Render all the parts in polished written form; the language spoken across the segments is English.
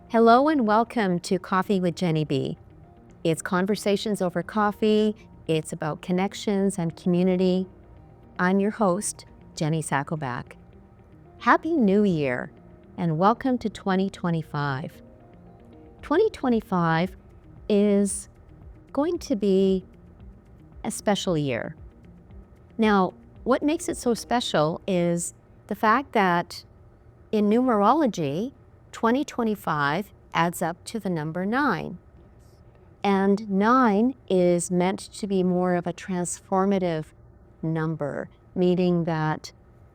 Hello and welcome to Coffee with Jenny B. It's conversations over coffee. It's about connections and community. I'm your host, Jenny Sakovac. Happy New Year and welcome to 2025. 2025 is going to be a special year. Now, what makes it so special is the fact that in numerology, 2025 adds up to the number 9. And 9 is meant to be more of a transformative number, meaning that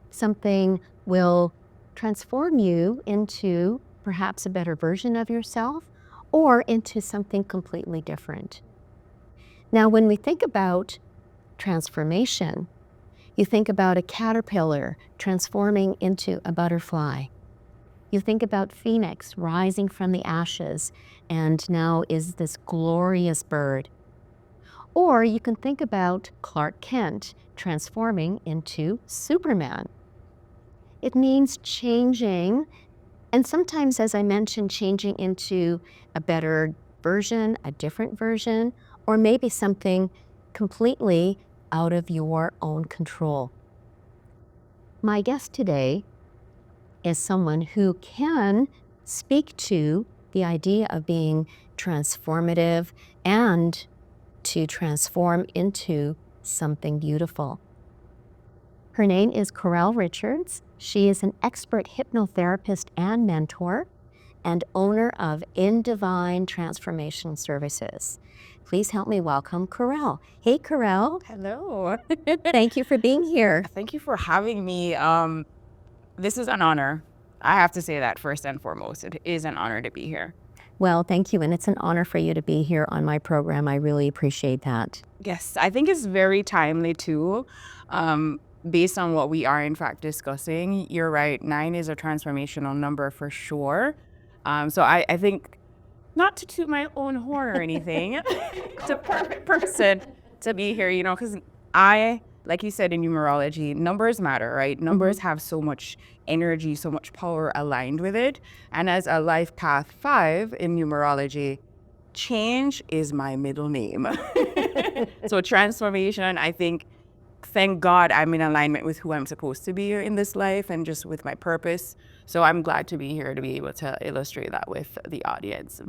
something will transform you into perhaps a better version of yourself or into something completely different. Now, when we think about transformation, you think about a caterpillar transforming into a butterfly. You think about Phoenix rising from the ashes and now is this glorious bird. Or you can think about Clark Kent transforming into Superman. It means changing, and sometimes, as I mentioned, changing into a better version, a different version, or maybe something completely out of your own control. My guest today is someone who can speak to the idea of being transformative and to transform into something beautiful. Her name is Caurel Richards. She is an expert hypnotherapist and mentor and owner of In Divine Transformation Services. Please help me welcome Caurel. Hey, Caurel. Hello. Thank you for being here. Thank you for having me. This is an honor. I have to say that first and foremost. It is an honor to be here. Well, thank you. And it's an honor for you to be here on my program. I really appreciate that. Yes, I think it's very timely too. Based on what we are in fact discussing, you're right. 9 is a transformational number for sure. So I think, not to toot my own horn or anything, it's a perfect person to be here, because like you said in numerology, numbers matter, right? Numbers have so much energy, so much power aligned with it. And as a life path 5 in numerology, change is my middle name. So transformation, I think, thank God I'm in alignment with who I'm supposed to be in this life and just with my purpose. So I'm glad to be here to be able to illustrate that with the audience.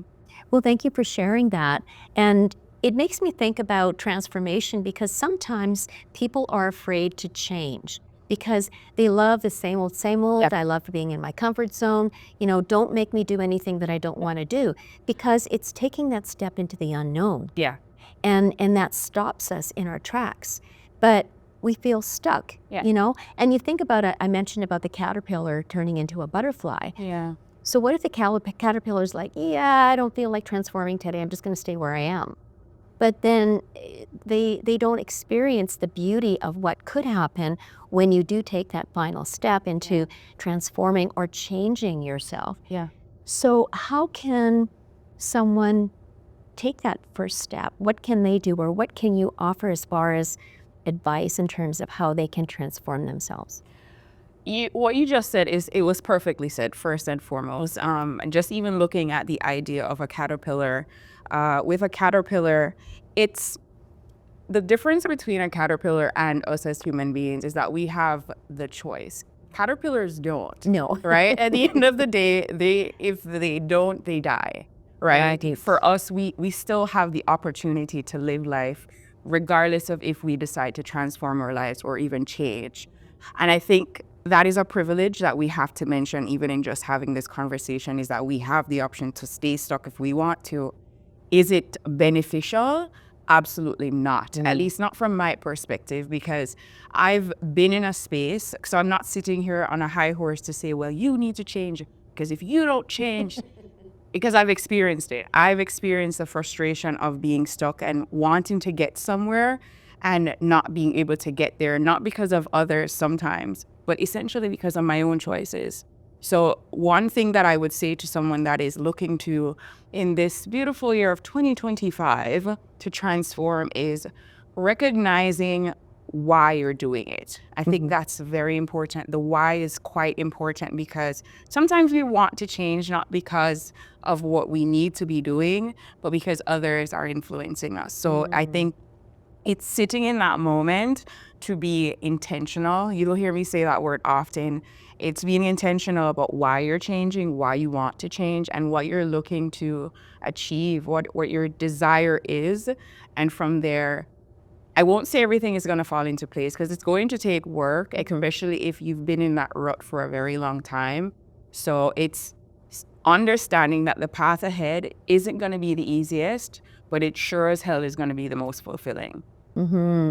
Well, thank you for sharing that. And it makes me think about transformation because sometimes people are afraid to change because they love the same old, same old. Yep. I love being in my comfort zone. Don't make me do anything that I don't want to do because it's taking that step into the unknown. Yeah. And that stops us in our tracks. But we feel stuck, And you think about it, I mentioned about the caterpillar turning into a butterfly. Yeah. So what if the caterpillar's like, I don't feel like transforming today. I'm just going to stay where I am. But then they don't experience the beauty of what could happen when you do take that final step into transforming or changing yourself. Yeah. So how can someone take that first step? What can they do, or what can you offer as far as advice in terms of how they can transform themselves? What you just said it was perfectly said, first and foremost. And just even looking at the idea of a caterpillar, with a caterpillar, it's the difference between a caterpillar and us as human beings is that we have the choice. Caterpillars don't. No. Right? At the end of the day, if they don't, they die. Right? For us, we still have the opportunity to live life regardless of if we decide to transform our lives or even change. And I think that is a privilege that we have to mention even in just having this conversation, is that we have the option to stay stuck if we want to. Is it beneficial? Absolutely not, at least not from my perspective, because I've been in a space, so I'm not sitting here on a high horse to say, well, you need to change, because if you don't change, because I've experienced it. I've experienced the frustration of being stuck and wanting to get somewhere and not being able to get there, not because of others sometimes, but essentially because of my own choices. So one thing that I would say to someone that is looking to, in this beautiful year of 2025, to transform is recognizing why you're doing it. I think that's very important. The why is quite important because sometimes we want to change not because of what we need to be doing, but because others are influencing us. So I think it's sitting in that moment to be intentional. You'll hear me say that word often. It's being intentional about why you're changing, why you want to change, and what you're looking to achieve, what your desire is. And from there, I won't say everything is going to fall into place because it's going to take work, especially if you've been in that rut for a very long time. So it's understanding that the path ahead isn't going to be the easiest, but it sure as hell is going to be the most fulfilling.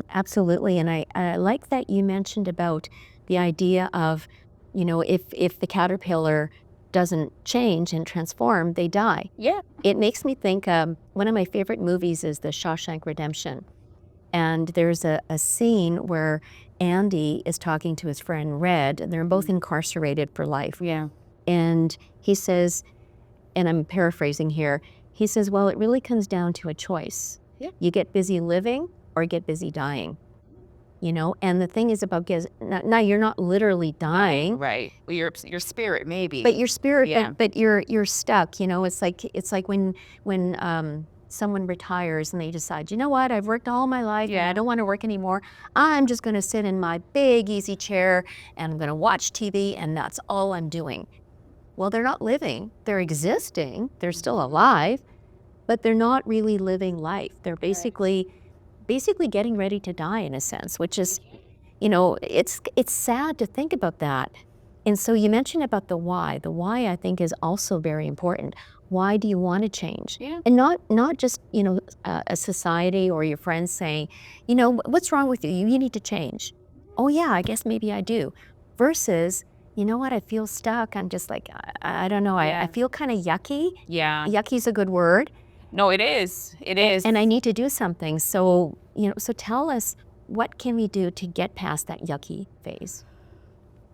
Absolutely. And I like that you mentioned about the idea of, if the caterpillar doesn't change and transform, they die. Yeah. It makes me think, one of my favorite movies is The Shawshank Redemption. And there's a scene where Andy is talking to his friend Red, and they're both incarcerated for life. Yeah. And he says, and I'm paraphrasing here, he says, well, it really comes down to a choice. Yeah. You get busy living or get busy dying. And the thing is about now you're not literally dying, Right. Well, your spirit maybe. but your spirit, Yeah. but you're stuck. It's like when someone retires and they decide, you know what, I've worked all my life and I don't want to work anymore. I'm just going to sit in my big easy chair and I'm going to watch TV and that's all I'm doing. Well, they're not living. They're existing. They're still alive, but they're not really living life. They're basically getting ready to die in a sense, which is, it's sad to think about that. And so you mentioned about the why. The why, I think, is also very important. Why do you want to change? Yeah. And not just, a society or your friends saying, what's wrong with you? You need to change. Oh yeah, I guess maybe I do. Versus, you know what, I feel stuck. I'm just like, I don't know. I feel kind of yucky. Yeah. Yucky's a good word. No, it is. It is. And I need to do something. So, so tell us, what can we do to get past that yucky phase?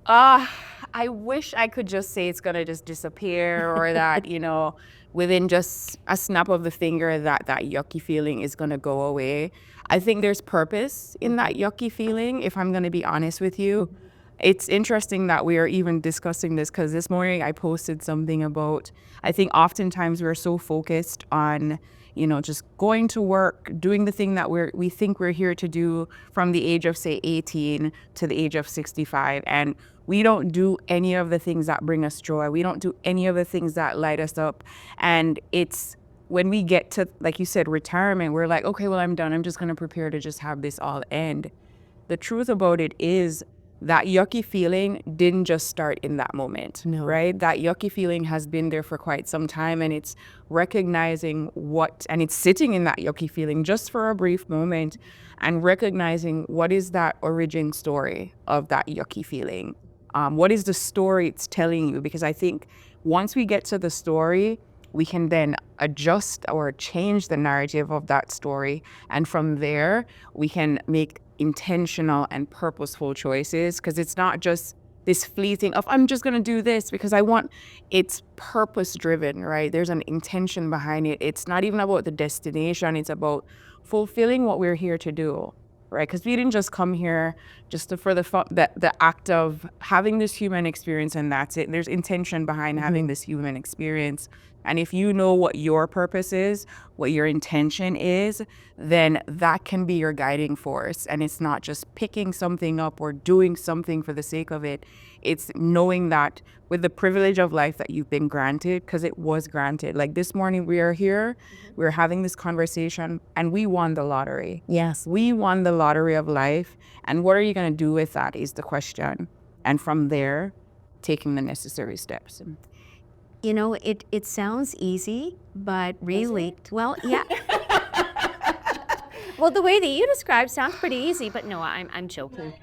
I wish I could just say it's going to just disappear or that, within just a snap of the finger that yucky feeling is going to go away. I think there's purpose in that yucky feeling, if I'm going to be honest with you. It's interesting that we are even discussing this because this morning I posted something about, I think oftentimes we're so focused on, just going to work, doing the thing that we think we're here to do from the age of, say, 18 to the age of 65. And we don't do any of the things that bring us joy. We don't do any of the things that light us up. And it's when we get to, like you said, retirement, we're like, okay, well, I'm done. I'm just going to prepare to just have this all end. The truth about it is that yucky feeling didn't just start in that moment, right? That yucky feeling has been there for quite some time, and it's recognizing and it's sitting in that yucky feeling just for a brief moment and recognizing what is that origin story of that yucky feeling. What is the story it's telling you? Because I think once we get to the story, we can then adjust or change the narrative of that story. And from there, we can make intentional and purposeful choices, because it's not just this fleeting of, I'm just going to do this because I want, it's purpose driven, right? There's an intention behind it. It's not even about the destination. It's about fulfilling what we're here to do, right? Because we didn't just come here just for the act of having this human experience and that's it. There's intention behind having this human experience. And if you know what your purpose is, what your intention is, then that can be your guiding force. And it's not just picking something up or doing something for the sake of it. It's knowing that with the privilege of life that you've been granted, because it was granted. Like this morning, we are here, we're having this conversation, and we won the lottery. Yes. We won the lottery of life. And what are you going to do with that is the question. And from there, taking the necessary steps. It sounds easy, but really, well, yeah. Well, the way that you describe sounds pretty easy, but no, I'm joking.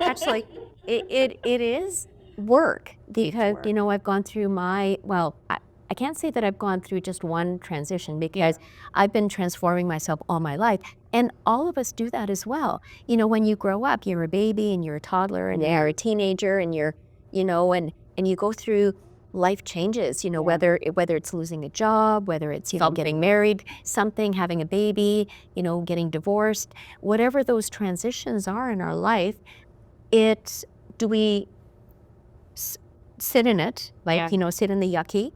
Actually, it is work because, I've gone through I can't say that I've gone through just one transition because I've been transforming myself all my life. And all of us do that as well. When you grow up, you're a baby and you're a toddler and you're a teenager and you're, and and you go through life changes, whether it's losing a job, whether it's, getting married, having a baby, getting divorced, whatever those transitions are in our life, do we sit in it, sit in the yucky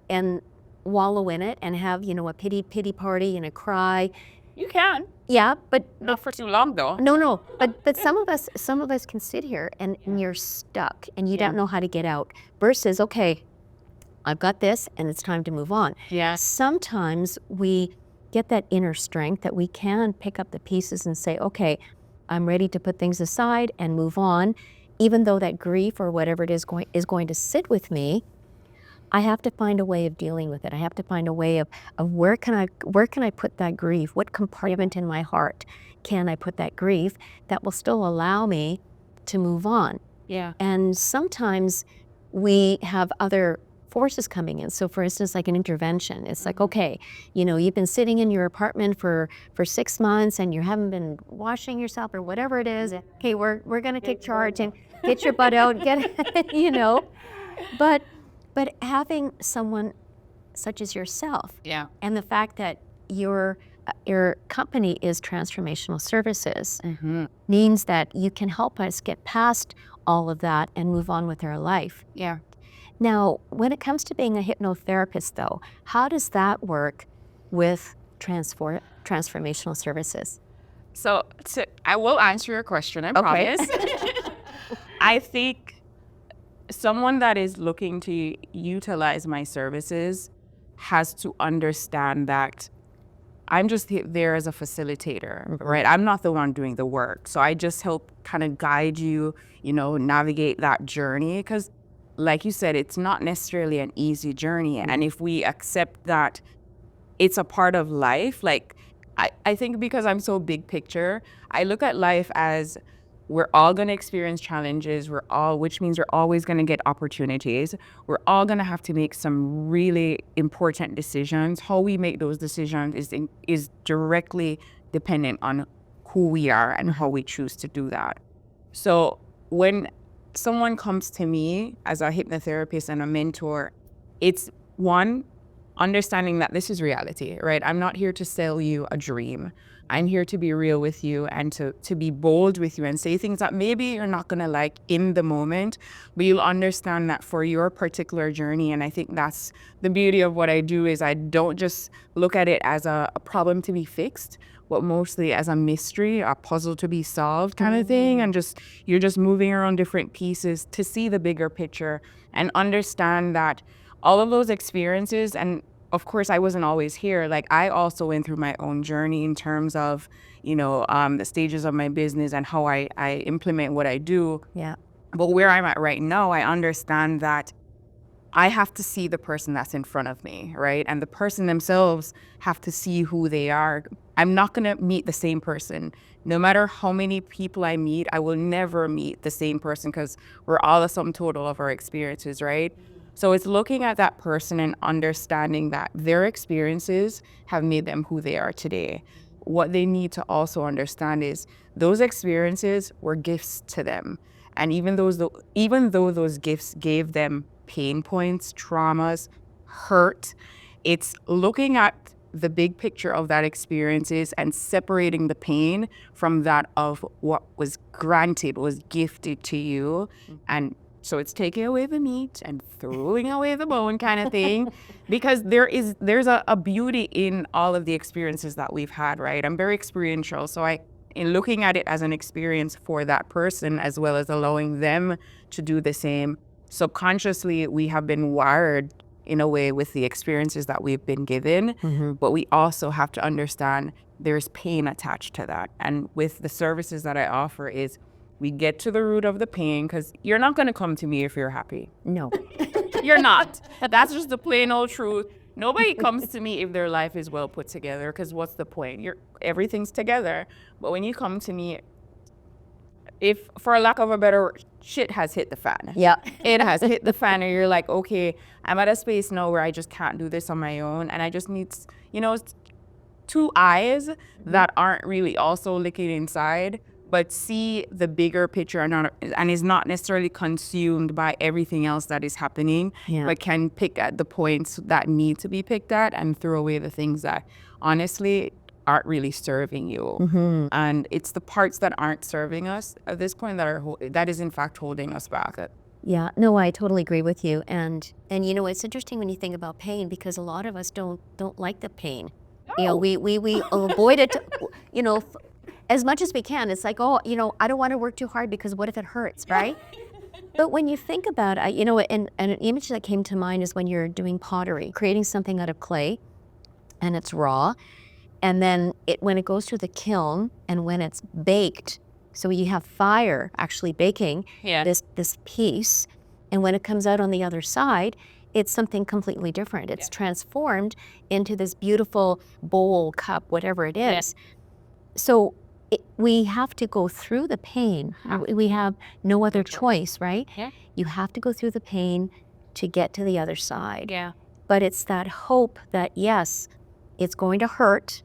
and wallow in it and have, a pity party and a cry. You can. Yeah, but not for too long though. No, but some of us can sit here and you're stuck and you don't know how to get out. Versus, okay, I've got this and it's time to move on. Yeah. Sometimes we get that inner strength that we can pick up the pieces and say, okay, I'm ready to put things aside and move on, even though that grief or whatever it is going to sit with me. I have to find a way of dealing with it. I have to find a way of where can I put that grief? What compartment in my heart can I put that grief that will still allow me to move on? Yeah. And sometimes we have other forces coming in. So for instance, like an intervention, it's like, okay, you've been sitting in your apartment for 6 months and you haven't been washing yourself or whatever it is. Okay, we're going to take charge and get your butt out, but having someone such as yourself, and the fact that your company is Transformational Services, means that you can help us get past all of that and move on with our life. Yeah. Now, when it comes to being a hypnotherapist, though, how does that work with Transformational Services? So I will answer your question, I promise. I think someone that is looking to utilize my services has to understand that I'm just there as a facilitator, right? I'm not the one doing the work. So I just help kind of guide you, navigate that journey. Because like you said, it's not necessarily an easy journey. And if we accept that it's a part of life, like I think because I'm so big picture, I look at life as we're all going to experience challenges, which means we're always going to get opportunities. We're all going to have to make some really important decisions. How we make those decisions is directly dependent on who we are and how we choose to do that. So when someone comes to me as a hypnotherapist and a mentor, it's one, understanding that this is reality, right? I'm not here to sell you a dream. I'm here to be real with you and to be bold with you and say things that maybe you're not going to like in the moment, but you'll understand that for your particular journey. And I think that's the beauty of what I do is I don't just look at it as a problem to be fixed, but mostly as a mystery, a puzzle to be solved kind of thing. And you're just moving around different pieces to see the bigger picture and understand that all of those experiences, and of course, I wasn't always here. Like I also went through my own journey in terms of, the stages of my business and how I implement what I do. Yeah. But where I'm at right now, I understand that I have to see the person that's in front of me, right? And the person themselves have to see who they are. I'm not going to meet the same person. No matter how many people I meet, I will never meet the same person because we're all the sum total of our experiences, right? So it's looking at that person and understanding that their experiences have made them who they are today. What they need to also understand is those experiences were gifts to them. And even though those gifts gave them pain points, traumas, hurt, it's looking at the big picture of that experiences and separating the pain from that of what was granted, was gifted to you. And so it's taking away the meat and throwing away the bone kind of thing, because there's a beauty in all of the experiences that we've had, right? I'm very experiential. So in looking at it as an experience for that person, as well as allowing them to do the same, subconsciously we have been wired in a way with the experiences that we've been given, but we also have to understand there's pain attached to that. And with the services that I offer is we get to the root of the pain, because you're not going to come to me if you're happy. No. You're not. That's just the plain old truth. Nobody comes to me if their life is well put together, because what's the point? Everything's together. But when you come to me, if, for lack of a better word, shit has hit the fan. Yeah. It has hit the fan, and you're like, okay, I'm at a space now where I just can't do this on my own, and I just need, two eyes that aren't really also looking inside. but see the bigger picture and is not necessarily consumed by everything else that is happening, but can pick at the points that need to be picked at and throw away the things that honestly aren't really serving you. And it's the parts that aren't serving us at this point that is in fact holding us back. Yeah, no, I totally agree with you. And you know, it's interesting when you think about pain, because a lot of us don't like the pain. You know, we avoid it, you know, as much as we can. It's like, oh, you know, I don't want to work too hard because what if it hurts, right? But when you think about it, you know, and an image that came to mind is when you're doing pottery, creating something out of clay, and it's raw, and then when it goes through the kiln and when it's baked, so you have fire actually baking this piece, and when it comes out on the other side, it's something completely different. It's transformed into this beautiful bowl, cup, whatever it is. So we have to go through the pain. We have no other choice, right? You have to go through the pain to get to the other side. But it's that hope that, yes, it's going to hurt,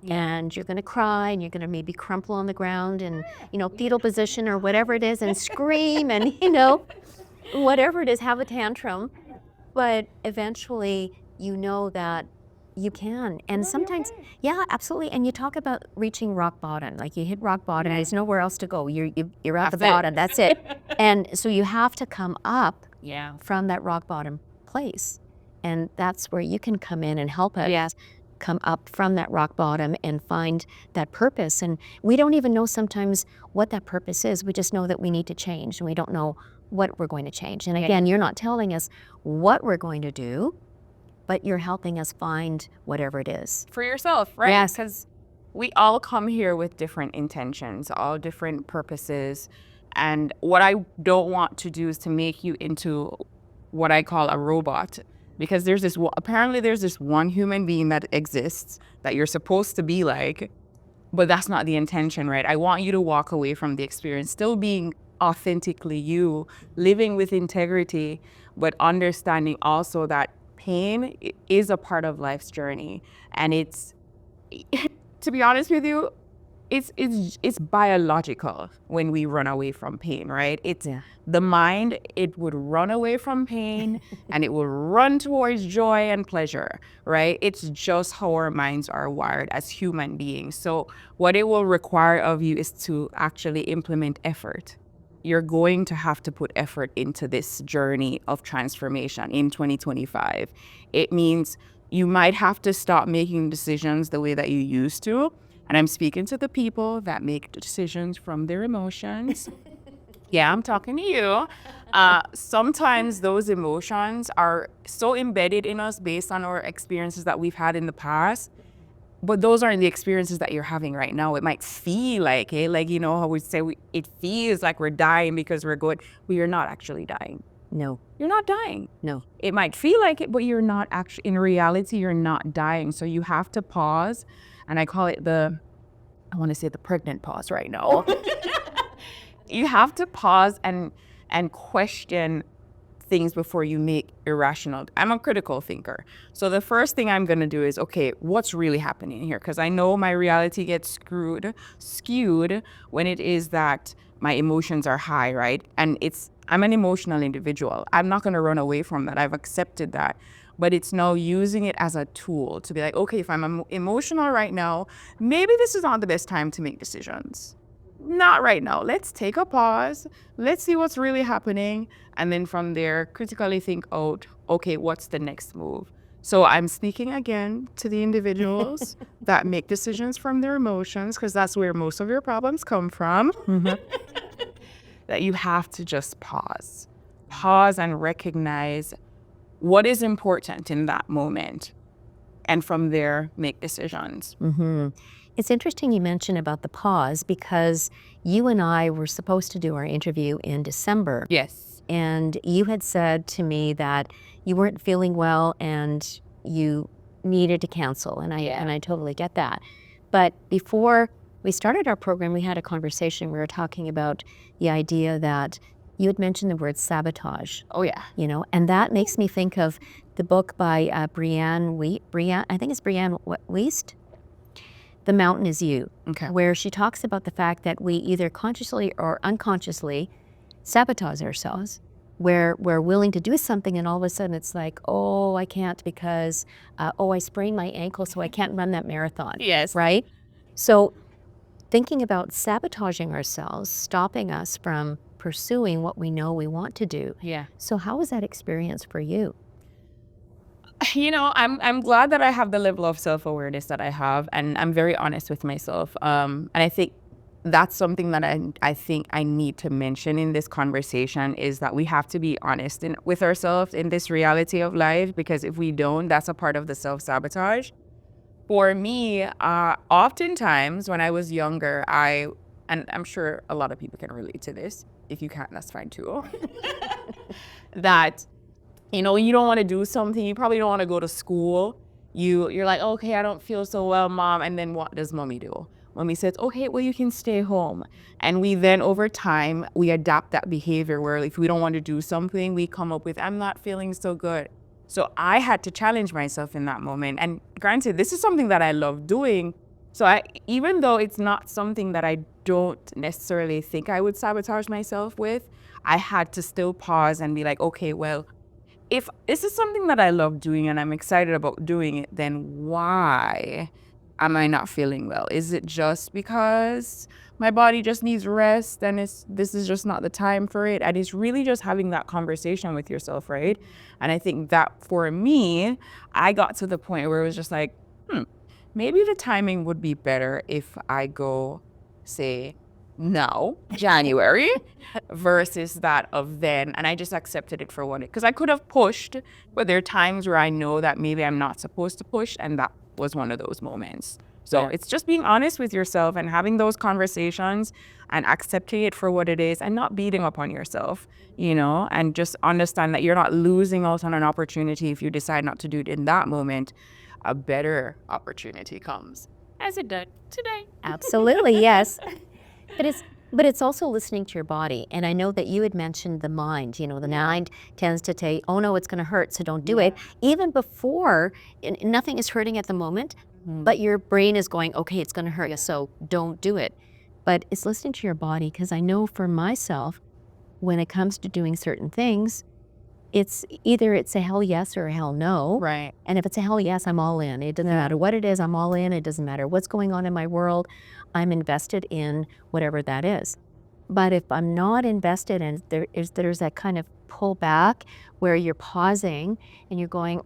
and you're going to cry, and you're going to maybe crumple on the ground and, you know, fetal position or whatever it is, and scream, and, you know, whatever it is, have a tantrum. But eventually, you know that you can. And sometimes, yeah, absolutely. And you talk about reaching rock bottom, like you hit rock bottom, and there's nowhere else to go. You're at the bottom. That's it. And so you have to come up from that rock bottom place. And that's where you can come in and help us come up from that rock bottom and find that purpose. And we don't even know sometimes what that purpose is. We just know that we need to change, and we don't know what we're going to change. And again, you're not telling us what we're going to do, but you're helping us find whatever it is. For yourself, right? Yes. Because we all come here with different intentions, all different purposes. And what I don't want to do is to make you into what I call a robot. Because apparently there's this one human being that exists that you're supposed to be like, but that's not the intention, right? I want you to walk away from the experience still being authentically you, living with integrity, but understanding also that pain is a part of life's journey. And it's, to be honest with you, it's biological when we run away from pain, right? It's the mind, it would run away from pain and it will run towards joy and pleasure, right? It's just how our minds are wired as human beings. So what it will require of you is to actually implement effort. You're going to have to put effort into this journey of transformation in 2025. It means you might have to stop making decisions the way that you used to. And I'm speaking to the people that make decisions from their emotions. Yeah, I'm talking to you. Sometimes those emotions are so embedded in us based on our experiences that we've had in the past. But those aren't the experiences that you're having right now. It might feel like, like, you know, how we say it feels like we're dying because we're good. Well, you're not actually dying. No. You're not dying. No. It might feel like it, but you're not actually, in reality, you're not dying. So you have to pause. And I call it I want to say the pregnant pause right now. You have to pause and question things before you make irrational. I'm a critical thinker. So the first thing I'm going to do is, okay, what's really happening here? Because I know my reality gets skewed when it is that my emotions are high, right? And I'm an emotional individual. I'm not going to run away from that. I've accepted that. But it's now using it as a tool to be like, okay, if I'm emotional right now, maybe this is not the best time to make decisions. Not right now. Let's take a pause. Let's see what's really happening. And then from there, critically think out, okay, what's the next move? So I'm speaking again to the individuals that make decisions from their emotions, because that's where most of your problems come from. That you have to just pause and recognize what is important in that moment, and from there, make decisions. It's interesting you mentioned about the pause, because you and I were supposed to do our interview in December. Yes. And you had said to me that you weren't feeling well and you needed to cancel. And I totally get that. But before we started our program, we had a conversation. We were talking about the idea that you had mentioned the word sabotage. Oh, yeah. You know, and that makes me think of the book by Brianne, I think it's Brianne Wiest. The Mountain Is You, Okay. where she talks about the fact that we either consciously or unconsciously sabotage ourselves, where we're willing to do something and all of a sudden it's like, oh, I can't because, I sprained my ankle, so I can't run that marathon. Yes. Right? So thinking about sabotaging ourselves, stopping us from pursuing what we know we want to do. Yeah. So how was that experience for you? I'm glad that I have the level of self-awareness that I have, and I'm very honest with myself. And I think that's something that I think I need to mention in this conversation, is that we have to be honest with ourselves in this reality of life, because if we don't, that's a part of the self-sabotage. For me, oftentimes when I was younger, and I'm sure a lot of people can relate to this. If you can't, that's fine too. That you don't want to do something. You probably don't want to go to school. You're like, okay, I don't feel so well, mom. And then what does mommy do? Mommy says, okay, well, you can stay home. And we then, over time, we adapt that behavior where if we don't want to do something, we come up with, I'm not feeling so good. So I had to challenge myself in that moment. And granted, this is something that I love doing. So even though it's not something that I don't necessarily think I would sabotage myself with, I had to still pause and be like, okay, well, if this is something that I love doing and I'm excited about doing it, then why am I not feeling well? Is it just because my body just needs rest and this is just not the time for it? And it's really just having that conversation with yourself, right? And I think that for me, I got to the point where it was just like, maybe the timing would be better if I go, say, now, January, versus that of then. And I just accepted it for what it, because I could have pushed, but there are times where I know that maybe I'm not supposed to push, and that was one of those moments. So it's just being honest with yourself and having those conversations and accepting it for what it is and not beating up on yourself, and just understand that you're not losing out on an opportunity if you decide not to do it in that moment. A better opportunity comes, as it did today. Absolutely, yes. But it's also listening to your body. And I know that you had mentioned the mind. The mind tends to say, oh no, it's going to hurt, so don't do it. Even before, nothing is hurting at the moment, but your brain is going, okay, it's going to hurt, so don't do it. But it's listening to your body, because I know for myself, when it comes to doing certain things, it's either a hell yes or a hell no. Right. And if it's a hell yes, I'm all in. It doesn't matter what it is, I'm all in. It doesn't matter what's going on in my world. I'm invested in whatever that is. But if I'm not invested and there's that kind of pull back where you're pausing and you're going,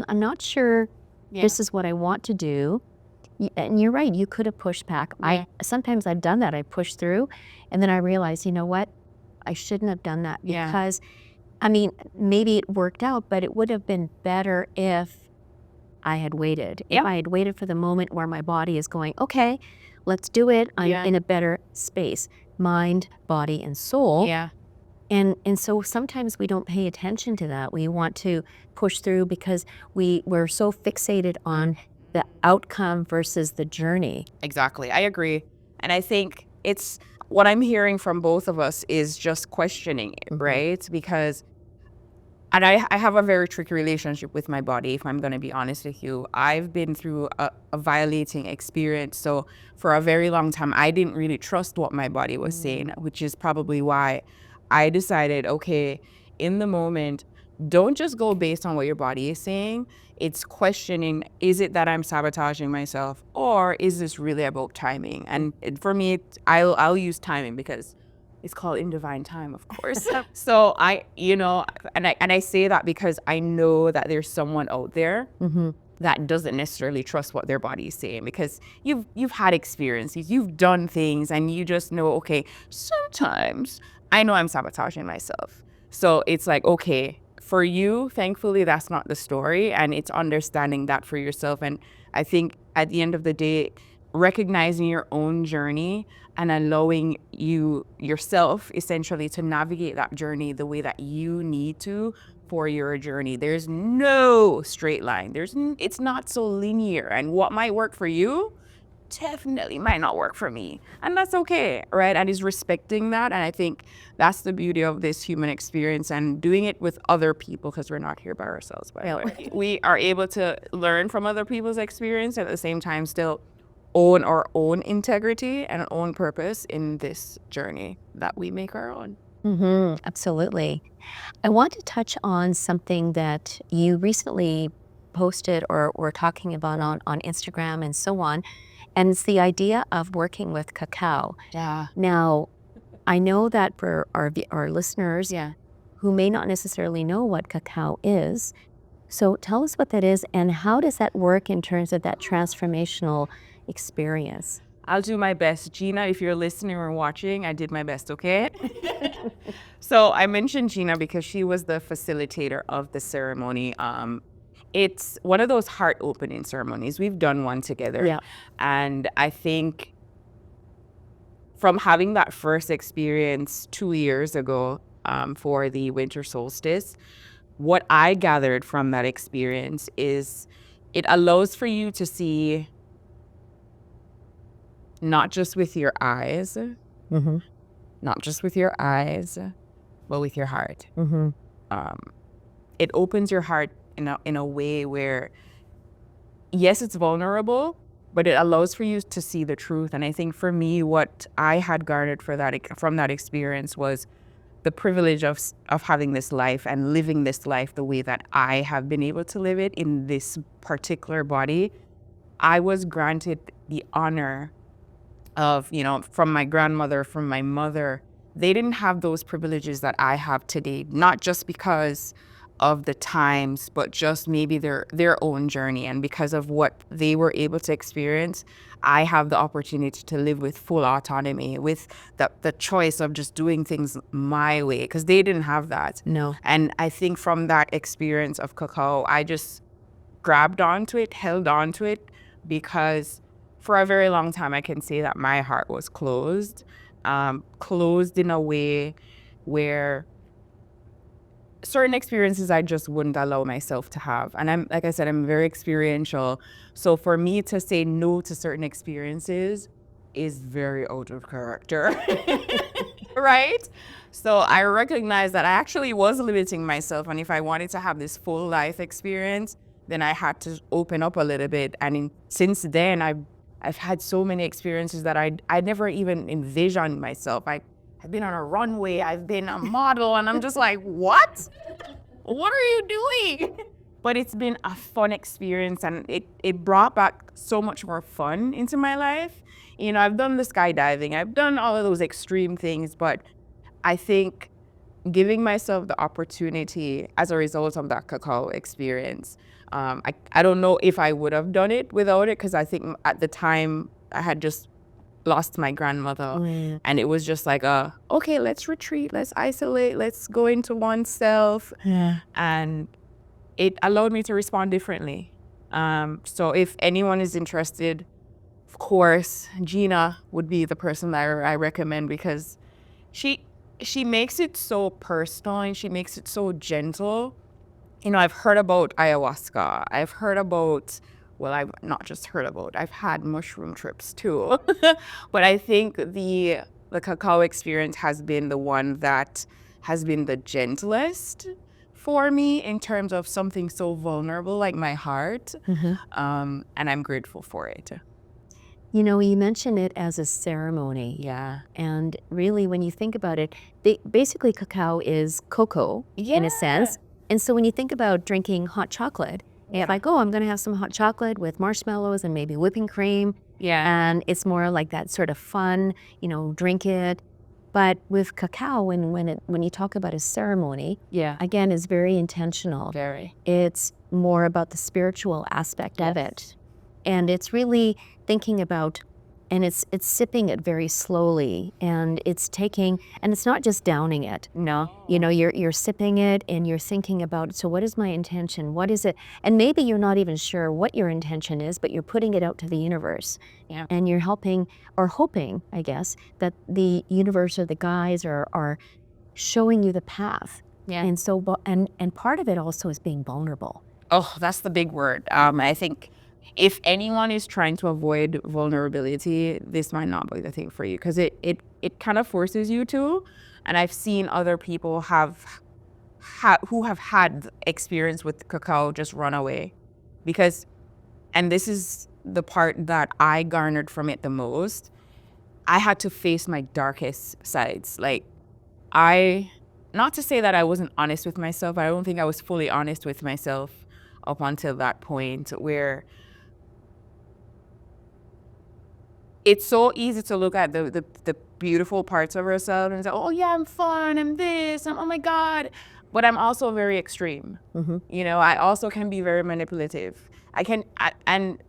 I'm not sure this is what I want to do. And you're right, you could have pushed back. Yeah. Sometimes I've done that. I pushed through and then I realized, you know what? I shouldn't have done that, because maybe it worked out, but it would have been better if I had waited. If I had waited for the moment where my body is going, okay, let's do it. I'm in a better space, mind, body, and soul. Yeah. And so sometimes we don't pay attention to that. We want to push through because we're so fixated on the outcome versus the journey. Exactly. I agree. And I think it's what I'm hearing from both of us is just questioning it, right? Because, and I have a very tricky relationship with my body, if I'm going to be honest with you. I've been through a violating experience. So for a very long time, I didn't really trust what my body was saying, which is probably why I decided, okay, in the moment, don't just go based on what your body is saying. It's questioning, is it that I'm sabotaging myself, or is this really about timing? And for me, I'll use timing because it's called in divine time, of course. So I say that because I know that there's someone out there that doesn't necessarily trust what their body is saying, because you've had experiences, you've done things, and you just know, okay, sometimes I know I'm sabotaging myself. So it's like, okay, for you, thankfully, that's not the story, and it's understanding that for yourself. And I think at the end of the day, recognizing your own journey and allowing yourself essentially to navigate that journey the way that you need to for your journey. There's no straight line. It's not so linear, and what might work for you definitely might not work for me, and that's okay, right? And is respecting that. And I think that's the beauty of this human experience and doing it with other people, because we're not here by ourselves, by the way. We are able to learn from other people's experience, at the same time still own our own integrity and our own purpose in this journey that we make our own. Absolutely. I want to touch on something that you recently posted or were talking about on Instagram and so on, and it's the idea of working with cacao. Yeah. Now, I know that for our listeners Yeah. who may not necessarily know what cacao is, so tell us what that is and how does that work in terms of that transformational experience? I'll do my best. Gina, if you're listening or watching, I did my best, okay? So I mentioned Gina because she was the facilitator of the ceremony. It's one of those heart-opening ceremonies. We've done one together. Yeah. And I think from having that first experience 2 years ago for the winter solstice, what I gathered from that experience is it allows for you to see not just with your eyes, not just with your eyes, but with your heart. It opens your heart in a way where, yes, it's vulnerable, but it allows for you to see the truth. And I think for me, what I had garnered from that experience was the privilege of having this life and living this life the way that I have been able to live it in this particular body. I was granted the honor of, from my grandmother, from my mother. They didn't have those privileges that I have today, not just because of the times, but just maybe their own journey. And because of what they were able to experience, I have the opportunity to live with full autonomy, with the choice of just doing things my way, because they didn't have that. No. And I think from that experience of cacao, I just grabbed onto it, held onto it, because for a very long time, I can say that my heart was closed in a way where certain experiences I just wouldn't allow myself to have. And like I said, I'm very experiential. So for me to say no to certain experiences is very out of character, right? So I recognize that I actually was limiting myself. And if I wanted to have this full life experience, then I had to open up a little bit. And since then, I've had so many experiences that I never even envisioned myself. I've been on a runway, I've been a model, and I'm just like, what? What are you doing? But it's been a fun experience, and it brought back so much more fun into my life. I've done the skydiving, I've done all of those extreme things, but I think giving myself the opportunity as a result of that cacao experience, I don't know if I would have done it without it, because I think at the time I had just lost my grandmother, and it was just like, okay, let's retreat, let's isolate, let's go into oneself. And it allowed me to respond differently. So if anyone is interested, of course, Gina would be the person that I recommend, because she makes it so personal and she makes it so gentle. I've heard about ayahuasca. I've heard about, well, I've not just heard about, I've had mushroom trips too. But I think the cacao experience has been the one that has been the gentlest for me in terms of something so vulnerable like my heart. And I'm grateful for it. You mentioned it as a ceremony. Yeah. And really, when you think about it, basically cacao is cocoa in a sense. And so when you think about drinking hot chocolate, it's like, I'm going to have some hot chocolate with marshmallows and maybe whipping cream. Yeah. And it's more like that sort of fun, drink it. But with cacao, when you talk about a ceremony, again, is very intentional. Very. It's more about the spiritual aspect of it. And it's really thinking about, and it's sipping it very slowly, and it's not just downing it. No. You're sipping it and you're thinking about, so what is my intention? What is it? And maybe you're not even sure what your intention is, but you're putting it out to the universe. Yeah. And you're helping or hoping, I guess, that the universe or the guides are showing you the path. Yeah. And so, and part of it also is being vulnerable. Oh, that's the big word. I think if anyone is trying to avoid vulnerability, this might not be the thing for you, because it kind of forces you to. And I've seen other people who have had experience with cacao just run away, because, and this is the part that I garnered from it the most, I had to face my darkest sides. Like, not to say that I wasn't honest with myself, I don't think I was fully honest with myself up until that point, where it's so easy to look at the beautiful parts of ourselves and say, oh yeah, I'm fun, I'm this, oh my God. But I'm also very extreme. You know, I also can be very manipulative. And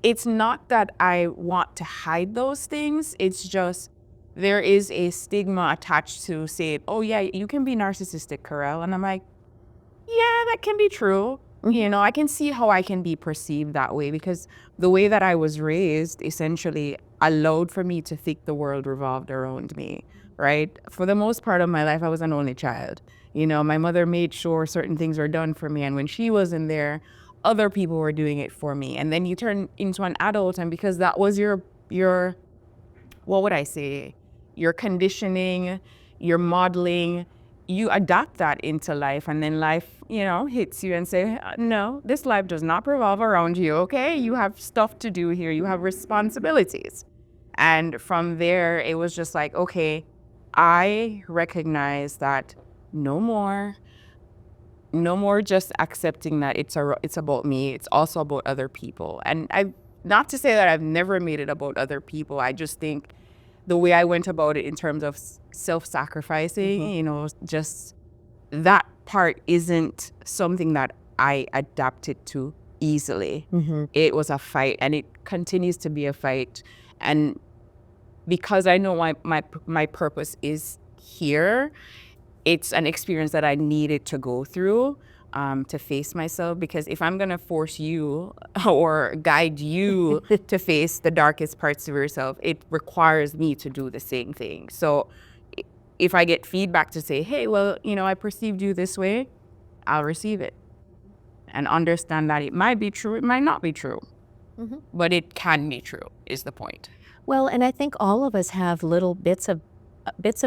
it's not that I want to hide those things. It's just there is a stigma attached to say, oh yeah, you can be narcissistic, Caurel. And I'm like, yeah, that can be true. You know, I can see how I can be perceived that way, because the way that I was raised essentially allowed for me to think the world revolved around me, right? For the most part of my life, I was an only child. You know, my mother made sure certain things were done for me. And when she wasn't there, other people were doing it for me. And then you turn into an adult, and because that was your what would I say, your conditioning, your modeling, you adapt that into life, and then life, you know, hits you and say, no, this life does not revolve around you, okay? You have stuff to do here. You have responsibilities. And from there, it was just like, okay, I recognize that no more just accepting that it's about me. It's also about other people. And not to say that I've never made it about other people. I just think the way I went about it in terms of self-sacrificing, you know, just that part isn't something that I adapted to easily. It was a fight, and it continues to be a fight. And because I know my purpose is here, it's an experience that I needed to go through to face myself, because if I'm going to force you or guide you to face the darkest parts of yourself, it requires me to do the same thing. So if I get feedback to say, hey, well, you know, I perceived you this way, I'll receive it and understand that it might be true, it might not be true, but it can be true is the point. Well, and I think all of us have little bits of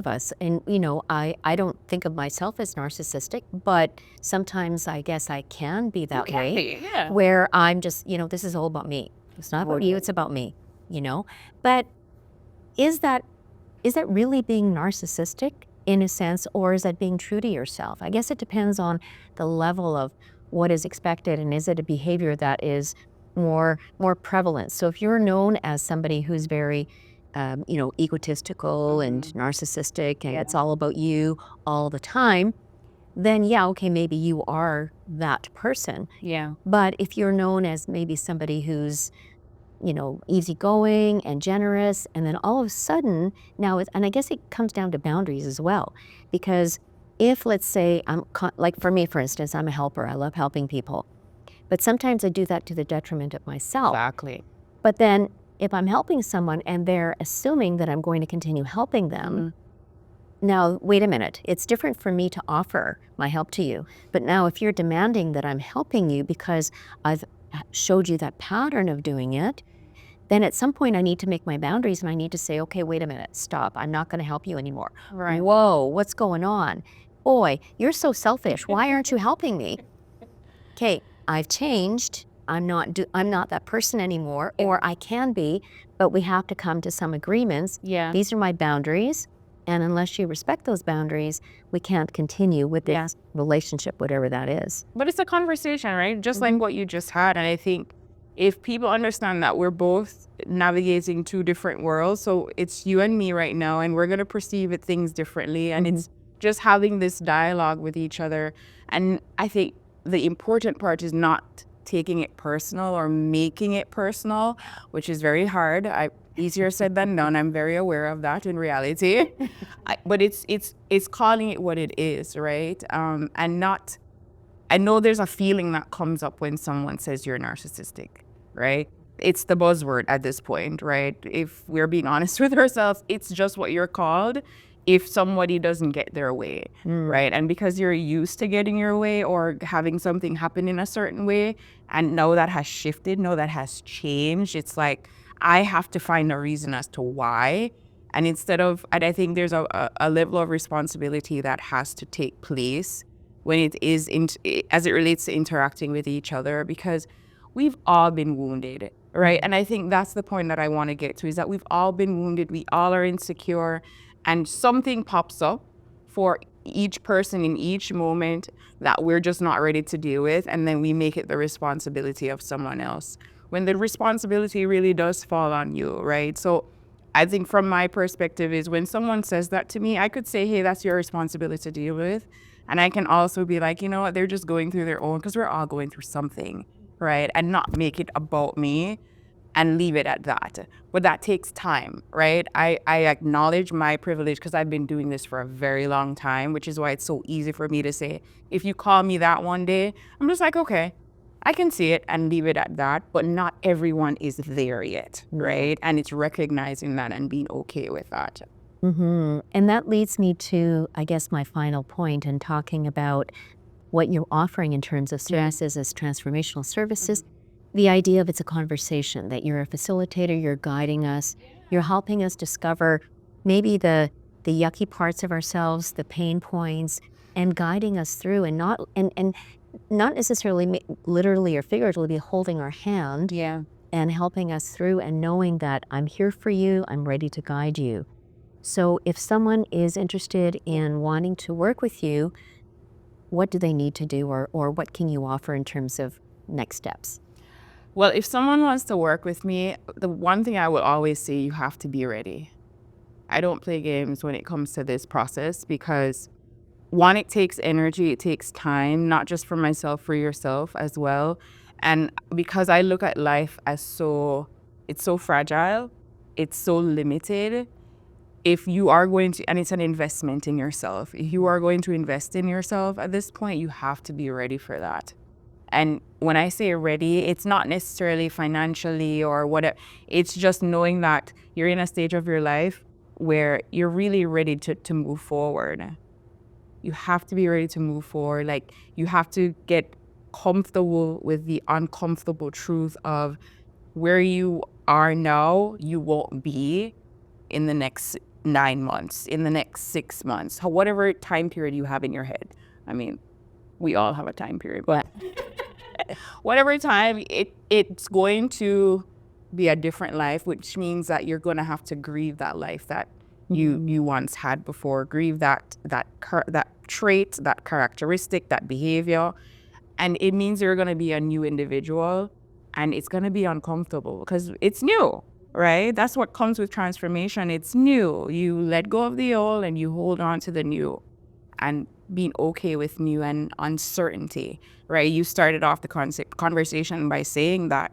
us, and you know, I don't think of myself as narcissistic, but sometimes I guess I can be that way, Yeah. where I'm just, you know, this is all about me. It's not about you, it's about me, you know. But is that really being narcissistic in a sense, or is that being true to yourself? I guess it depends on the level of what is expected, and is it a behavior that is more prevalent. So if you're known as somebody who's very you know, egotistical and narcissistic, and it's all about you all the time, then yeah, okay, maybe you are that person. Yeah. But if you're known as maybe somebody who's, you know, easygoing and generous, and then all of a sudden now, and I guess it comes down to boundaries as well, because if, let's say, like for me, for instance, I'm a helper. I love helping people, but sometimes I do that to the detriment of myself. Exactly. But then if I'm helping someone and they're assuming that I'm going to continue helping them, now, wait a minute, it's different for me to offer my help to you. But now if you're demanding that I'm helping you because I've showed you that pattern of doing it, then at some point I need to make my boundaries, and I need to say, okay, wait a minute, stop. I'm not going to help you anymore. Right. Whoa, what's going on? Boy, you're so selfish. Why aren't you helping me? Okay, I've changed. I'm not that person anymore, or I can be, but we have to come to some agreements. Yeah. These are my boundaries, and unless you respect those boundaries, we can't continue with this relationship, whatever that is. But it's a conversation, right? Just like what you just had. And I think if people understand that we're both navigating two different worlds, so it's you and me right now, and we're going to perceive things differently, and it's just having this dialogue with each other. And I think the important part is not taking it personal or making it personal, which is very hard. Easier said than done. I'm very aware of that in reality. But it's calling it what it is, right? And not, I know there's a feeling that comes up when someone says you're narcissistic, right? It's the buzzword at this point, right? If we're being honest with ourselves, it's just what you're called if somebody doesn't get their way, right? And because you're used to getting your way or having something happen in a certain way, and now that has shifted, now that has changed, it's like, I have to find a reason as to why. And I think there's a level of responsibility that has to take place when it is, as it relates to interacting with each other, because we've all been wounded right? And I think that's the point that I want to get to, is that we've all been wounded, we all are insecure, and something pops up for each person in each moment that we're just not ready to deal with, and then we make it the responsibility of someone else, when the responsibility really does fall on you, right? So I think from my perspective is, when someone says that to me, I could say, hey, that's your responsibility to deal with. And I can also be like, you know what, they're just going through their own, because we're all going through something, right? And not make it about me and leave it at that. But that takes time, right? I acknowledge my privilege, because I've been doing this for a very long time, which is why it's so easy for me to say, if you call me that one day, I'm just like, okay, I can see it and leave it at that. But not everyone is there yet, right? And it's recognizing that and being okay with that. And that leads me to, I guess, my final point in talking about what you're offering in terms of services as transformational services. The idea of it's a conversation, that you're a facilitator, you're guiding us, you're helping us discover maybe the yucky parts of ourselves, the pain points, and guiding us through, and not necessarily literally or figuratively, be holding our hand Yeah. and helping us through, and knowing that I'm here for you, I'm ready to guide you. So if someone is interested in wanting to work with you, what do they need to do, or what can you offer in terms of next steps? Well, if someone wants to work with me, the one thing I will always say, you have to be ready. I don't play games when it comes to this process, because one, it takes energy, it takes time, not just for myself, for yourself as well. And because I look at life as it's so fragile, it's so limited. If you are going to, and it's an investment in yourself, if you are going to invest in yourself at this point, you have to be ready for that. And when I say ready, it's not necessarily financially or whatever. It's just knowing that you're in a stage of your life where you're really ready to move forward. You have to be ready to move forward. Like, you have to get comfortable with the uncomfortable truth of where you are now, you won't be in the next 9 months, in the next 6 months, whatever time period you have in your head. I mean, we all have a time period, but whatever time, it's going to be a different life, which means that you're going to have to grieve that life that you once had before, grieve that trait, that characteristic, that behavior. And it means you're going to be a new individual, and it's going to be uncomfortable because it's new, right? That's what comes with transformation. It's new. You let go of the old and you hold on to the new, and being okay with new and uncertainty, right? You started off the conversation by saying that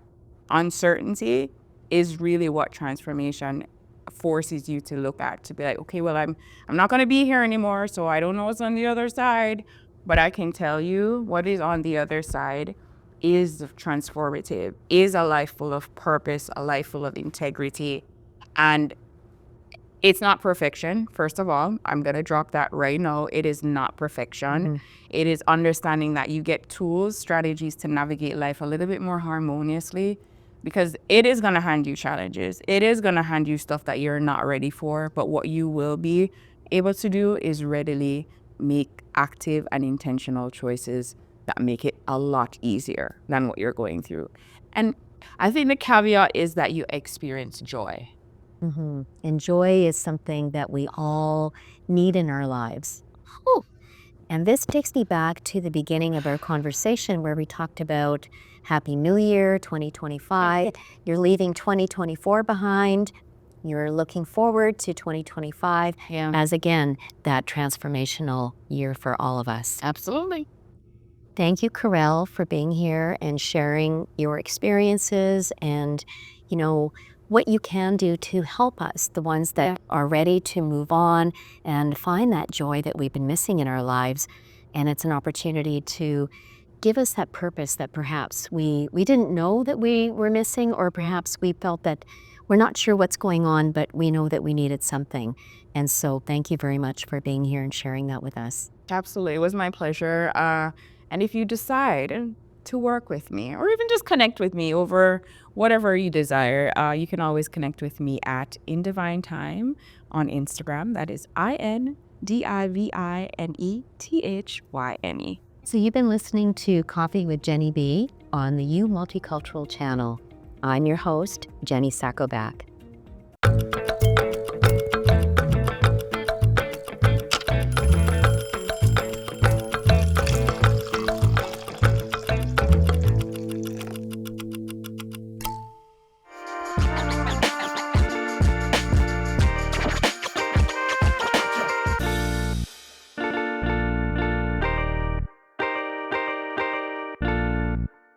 uncertainty is really what transformation forces you to look at, to be like, okay, well, I'm not going to be here anymore, so I don't know what's on the other side, but I can tell you what is on the other side is transformative, is a life full of purpose, a life full of integrity. And it's not perfection. First of all, I'm going to drop that right now. It is not perfection. It is understanding that you get tools, strategies to navigate life a little bit more harmoniously, because it is going to hand you challenges. It is going to hand you stuff that you're not ready for. But what you will be able to do is readily make active and intentional choices that make it a lot easier than what you're going through. And I think the caveat is that you experience joy. And joy is something that we all need in our lives. Whew. And this takes me back to the beginning of our conversation, where we talked about Happy New Year 2025. You're leaving 2024 behind. You're looking forward to 2025 as, again, that transformational year for all of us. Absolutely. Thank you, Caurel, for being here and sharing your experiences and, what you can do to help us, the ones that are ready to move on and find that joy that we've been missing in our lives. And it's an opportunity to give us that purpose that perhaps we didn't know that we were missing, or perhaps we felt that we're not sure what's going on, but we know that we needed something. And so thank you very much for being here and sharing that with us. Absolutely. It was my pleasure. And if you decide to work with me, or even just connect with me over whatever you desire, you can always connect with me at In Divine Time on Instagram. That is INDIVINETHYNE. So you've been listening to Coffee with Jenny B on the Multicultural channel. I'm your host, Jenny Sakovac.